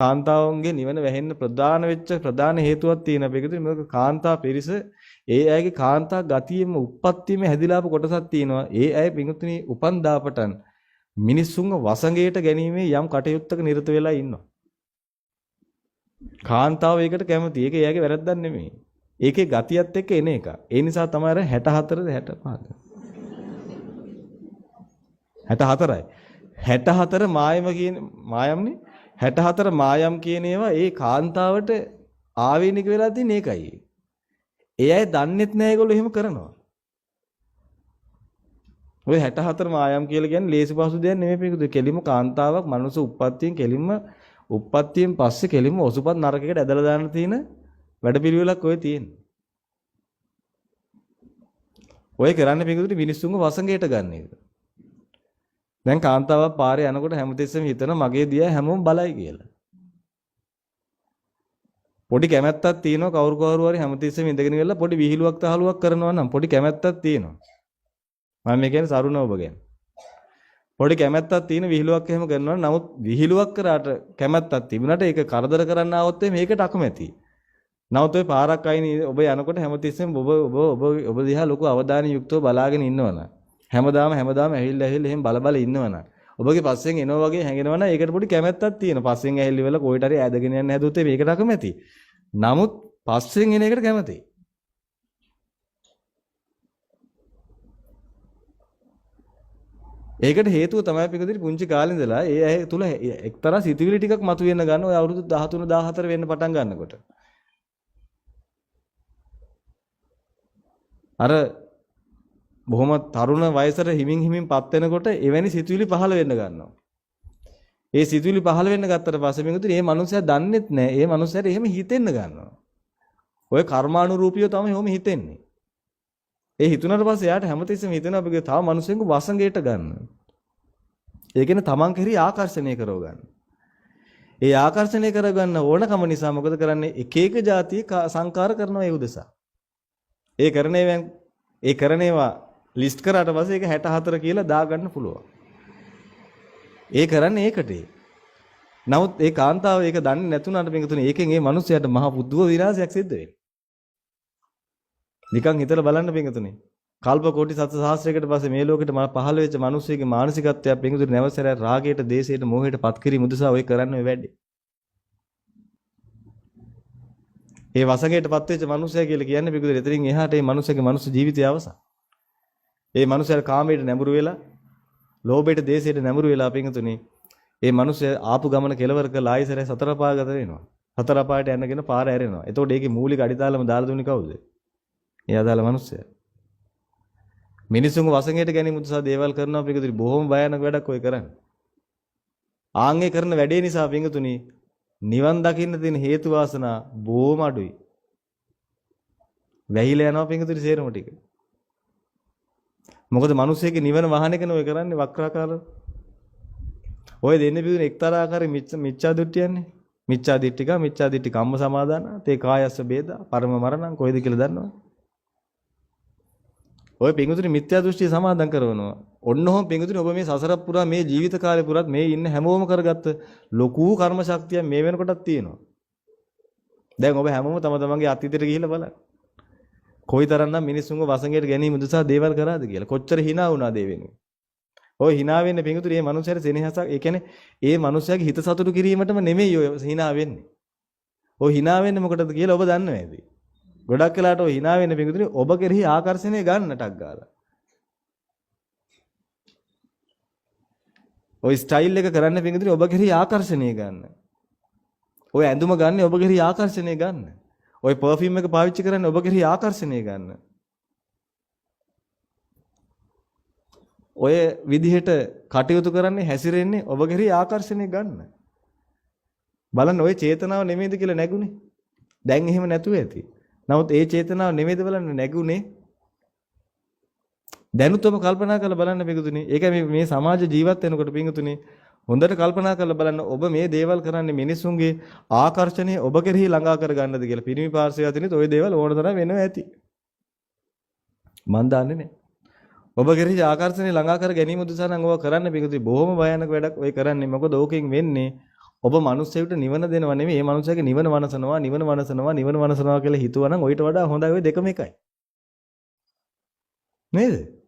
කාන්තාවන්ගේ නිවන වැහෙන්න ප්‍රධාන වෙච්ච ප්‍රධාන හේතුවක් තියෙනවා. ඒකද මේක කාන්තා පිරිස ඒ අයගේ කාන්තා ගතියෙම උප්පත්තියෙම හැදිලාපු කොටසක් තියෙනවා. ඒ අය පිඟුතුනි උපන් දාපටන් මිනිස්සුන්ව වසඟයට ගැනීමේ යම් කටයුත්තක නිරත වෙලා ඉන්නවා. කාන්තාව ඒකට කැමති. ඒක එයාගේ වැරද්දක් නෙමෙයි. ඒකේ ගතියත් එක්ක එන එක. ඒ නිසා තමයි 64ද 65ද 64යි. 64 මායම කියන මායම්නේ 64 මායම් කියන ඒවා ඒ කාන්තාවට ආවේනික වෙලා තියෙන එකයි. ඒ අය දන්නෙත් නෑ ඒගොල්ලෝ එහෙම කරනවා. ඔය 64 මායම් කියලා කියන්නේ ලේසි පහසු දෙයක් නෙමෙයි පිටුද. කෙලිම කාන්තාවක් මනුස්ස උප්පත්තියෙන් කෙලිම උප්පත්තියෙන් පස්සේ කෙලිම ඔසුපත් නරකයකට ඇදලා දාන්න තියෙන වැඩපිළිවෙලක් ඔය තියෙන්නේ. ඔය කරන්නේ පිටුද මිනිස්සුන්ව වසඟයට ගන්න එක. දැන් කාන්තාවක් පාරේ යනකොට හැමතිස්සෙම හිතනවා මගේ දිහා හැමෝම බලයි කියලා. පොඩි කැමැත්තක් තියෙනවා කවුරු හරි හැමතිස්සෙම ඉඳගෙන ඉවරලා පොඩි විහිළුවක් තහලුවක් කරනවා නම් පොඩි කැමැත්තක් තියෙනවා. මම මේ කියන්නේ සරුණ ඔබ ගැන. පොඩි කැමැත්තක් තියෙන විහිළුවක් එහෙම කරනවා නමුත් විහිළුවක් කරාට කැමැත්තක් තිබුණාට ඒක කරදර කරන්න ආවොත් මේකට අකමැති. නමුත් ඔය පාරක් අයිනේ ඔබ යනකොට හැමතිස්සෙම ඔබ දිහා ලොකු අවධානය යුක්තව බලාගෙන ඉන්නවනේ. හැමදාම ඇහිල්ලා එහෙම බල ඉන්නවනේ. ඔබගේ පස්සෙන් එනවා වගේ හැඟෙනවනේ ඒකට පොඩි කැමැත්තක් තියෙනවා. පස්සෙන් ඇහිල්ල වෙලා කොහෙට හරි ඈදගෙන යන්න හැදුවොත් මේකට අකමැති. නමුත් පස්සෙන් එන එකට කැමැති. ඒකට හේතුව තමයි පිටුදිරි පුංචි කාලේ ඉඳලා ඒ ඇය තුල එක්තරා සිතුවිලි ටිකක් මතුවෙන්න ගන්න ඔය අවුරුදු 13 14 වෙන්න පටන් ගන්නකොට. අර බොහොම තරුණ වයසට හිමින්පත් වෙනකොට එවැනි සිතුවිලි පහළ වෙන්න ගන්නවා. ඒ සිතුවිලි පහළ වෙන්න ගත්තට පස්සේ පිටුදිරි මේ මනුස්සයා දන්නෙත් නැහැ. ඒ මනුස්සයාට එහෙම හිතෙන්න ගන්නවා. ඔය කර්මානුරූපීව තමයි එහෙම හිතෙන්නේ. ඒ හිතුණාට පස්සේ එයාට හැමතිස්සෙම හිතෙනවා අපි තව මිනිස්සුන්ගේ වසඟයට ගන්න. ඒ කියන්නේ තමන් කෙරෙහි ආකර්ෂණය කරව ගන්න. ඒ ආකර්ෂණය කරගන්න ඕනකම නිසා මොකද කරන්නේ? එක එක જાති සංකාර කරනවා ඒ උදෙසා. ඒ කරන ඒවා ලිස්ට් කරාට පස්සේ ඒක 64 කියලා දාගන්න පුළුවන්. ඒ කරන්නේ ඒකට. නමුත් ඒ කාන්තාව ඒක දන්නේ නැතුණාට මේකතුනේ ඒකෙන් ඒ මිනිස්සයාට මහ පුදුම විනාශයක් සිද්ධ වෙනවා. නිකන් හිතලා බලන්න පිංගුතුනේ. කල්ප කෝටි සත සහස්‍රයකට පස්සේ මේ ලෝකෙට පහළ වෙච්ච මිනිස්සෙගේ මානසිකත්වය පිංගුතුනේ නැවසර රාගයට, දේශයට, මෝහයට පත් කිරීම උදෙසා ඔය කරන්නේ වැඩේ. ඒ වසඟයට පත් වෙච්ච මිනිස්සයා කියලා කියන්නේ පිංගුතුනේ එතනින් එහාට මේ මිනිස්සගේ මනුස්ස ජීවිතය අවසන්. ඒ මිනිස්සයා කාමයට නැඹුරු වෙලා, ලෝභයට, දේශයට නැඹුරු වෙලා පිංගුතුනේ ඒ මිනිස්සයා ආපු ගමන කෙලවර කරලා ආයෙසරේ සතර පාගත වෙනවා. සතර පායට යනගෙන පාර ඇරෙනවා. එතකොට ඒකේ මූලික අඩිතාලම දාලා දුන්නේ කවුද? ඒ අදාළ මිනිස්සයා. මිනිසුන්ව වසඟයට ගැනීම උදෙසා දේවල් කරනවා පිටුදිරි බොහොම භයානක වැඩක් ඔය කරන්නේ. ආන්ගේ කරන වැඩේ නිසා පිටුතුනි නිවන් දකින්න තියෙන හේතු වාසනා බොහොම අඩුයි. වැහිලා යනවා පිටුදිරි සේරම ටික. මොකද මිනිස්සෙගේ නිවන වහන එකනේ ඔය කරන්නේ වක්‍රාකාරව. ඔය දෙන්නේ පිටුදිරි එක්තරා ආකාරයේ මිච්ඡා දෘෂ්ටියන්නේ. මිච්ඡා දිට්ඨි කම්ම සමාදාන තේ කායස්ස බේදා පරම මරණං කොයිද කියලා දන්නවද? ඔය පිංගුතුනි මිත්‍යා දෘෂ්ටිය සමාදන් කරනවා. ඔන්නෝම පිංගුතුනි ඔබ මේ සසර පුරා මේ ජීවිත කාලේ පුරාත් මේ ඉන්න හැමෝම කරගත්ත ලොකු කර්ම ශක්තිය මේ වෙනකොටත් තියෙනවා. දැන් ඔබ හැමෝම තම තමන්ගේ අතීතයට ගිහිල්ලා බලන්න. කොයිතරම්නම් මිනිස්සුන්ව වසඟයට ගැනීම උදෙසා දේවල් කරාද කියලා. කොච්චර hina වුණාද ඒ වෙනුවෙන්. ඔය hina වෙන්නේ පිංගුතුනි මේ මනුස්සයාට සෙනෙහසක්. ඒ කියන්නේ ඒ මනුස්සයාගේ හිත සතුටු කිරීමටම නෙමෙයි ඔය hina වෙන්නේ. ඔය hina වෙන්නේ මොකටද කියලා ඔබ දන්නව ඇති. ගොඩක් වෙලාට ඔය hina වෙන පිංගුතුනි ඔබ කෙරෙහි ආකර්ෂණය ගන්නටක් ගාලා. ඔය ස්ටයිල් එක කරන්න පිංගුතුනි ඔබ කෙරෙහි ආකර්ෂණය ගන්න. ඔය ඇඳුම ගන්න ඔබ කෙරෙහි ආකර්ෂණය ගන්න. ඔය පර්ෆියුම් එක පාවිච්චි කරන්නේ ඔබ කෙරෙහි ආකර්ෂණය ගන්න. ඔය විදිහට කටයුතු කරන්නේ හැසිරෙන්නේ ඔබ කෙරෙහි ආකර්ෂණය ගන්න. බලන්න ඔය චේතනාව නෙමෙයිද කියලා නැගුණේ. දැන් එහෙම නැතුව ඇති. නමුත් ඒ චේතනාව නෙමෙයිද බලන්න නැගුණේ. දැනුත්වම කල්පනා කරලා බලන්න පිංගුතුනි. ඒකයි මේ සමාජ ජීවත් වෙනකොට පිංගුතුනි හොඳට කල්පනා කරලා බලන්න ඔබ මේ දේවල් කරන්නේ මිනිස්සුන්ගේ ආකර්ෂණය ඔබ කෙරෙහි ළඟා කර ගන්නද කියලා. පිරිමි පාර්ශවය අතරින් ඔය දේවල් ඕන තරම් වෙනවා ඇති. මන් දන්නේ නැහැ. ඔබ කෙරෙහි ආකර්ෂණය ළඟා කර ගැනීම උදෙසා නම් ඔය කරන්නේ පිංගුතුනි බොහොම භයානක වැඩක් ඔය කරන්නේ. මොකද ඕකෙන් වෙන්නේ ඔබ මිනිස්සෙකුට නිවන දෙනව නෙමෙයි. මේ මිනිස්සයාගේ නිවන වනසනවා කියලා හිතුවා නම් ඔయిత වඩා හොඳයි ඔය දෙකම එකයි. නේද?